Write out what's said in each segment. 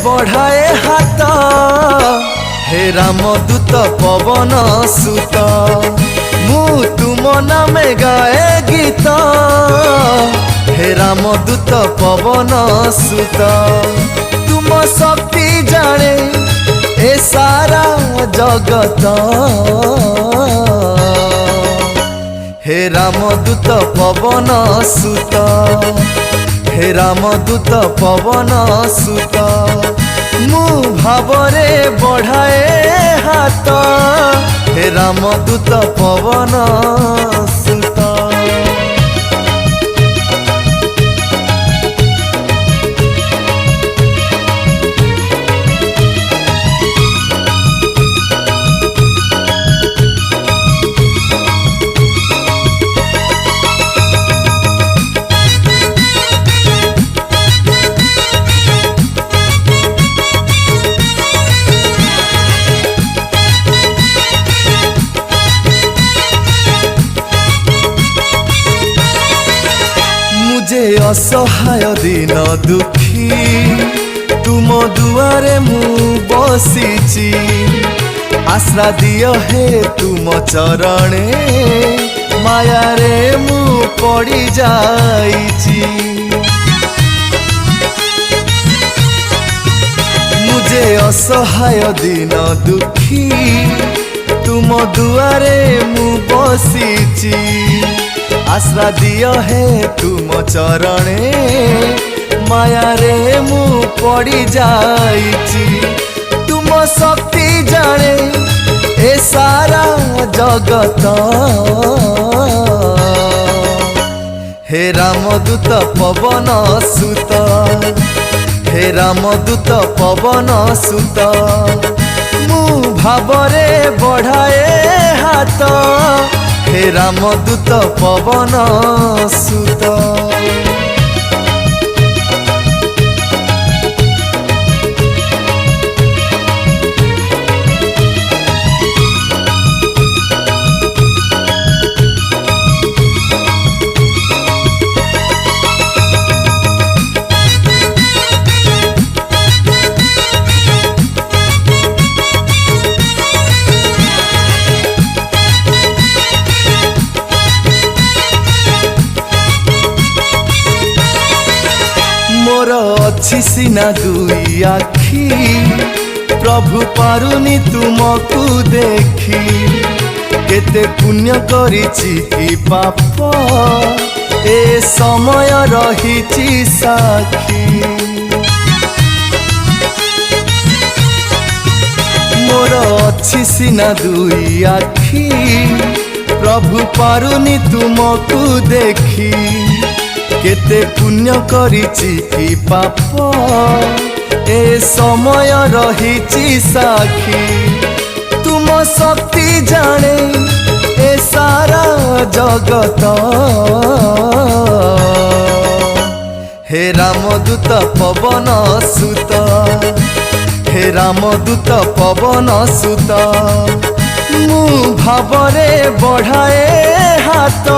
बढ़ाए हाथ हे रामदूत पवन सुत मु तुम नामे गाए गीत हे रामदूत पवन सुत तुम शक्ति जाने ए सारा जगत हे रामदूत पवन सुत हे रामदूत पवन सुत मु भावरे बढ़ाए हाथ हे रामदूत पवन सुत। मुझे असहाय दिन दुखी तुम दुआरे मु बसीची आश्रा दियो हे तुम चरणे माया रे मु पड़ी जाईची। मुझे असहाय दिन दुखी तुम दुआरे मु बसीची आश्रा दियो हे तुम चरणे माया रे मु पड़ी जाईची। तुम शक्ति जाने ए सारा जगत हे रामदूत पवन सुत हे रामदूत पवन सुत मु भावरे बढ़ाए हाथ हे रामदूत पवन सुत। मोर अच्छी सीना दुई आखी प्रभु पारुनी तुमको देखी केते पुण्य करिछि कि पाप ए समय रहिछि साखी। मोर अच्छी सीना दुई आखी प्रभु पारुनी तुमको देखी केते पुण्य करिछि कि पाप ए समय रहिछि साखी। तुम शक्ति जाने ए सारा जगत हे रामदूत पवन सुत हे रामदूत पवन सुत मु भावरे बढ़ाए हाथ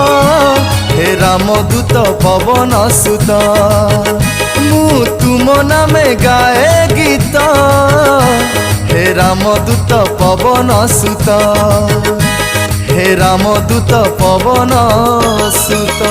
हे रामदूत पवन सुत मु तुम नामे गाए गीत हे रामदूत पवन सुत हे रामदूत पवन सुत।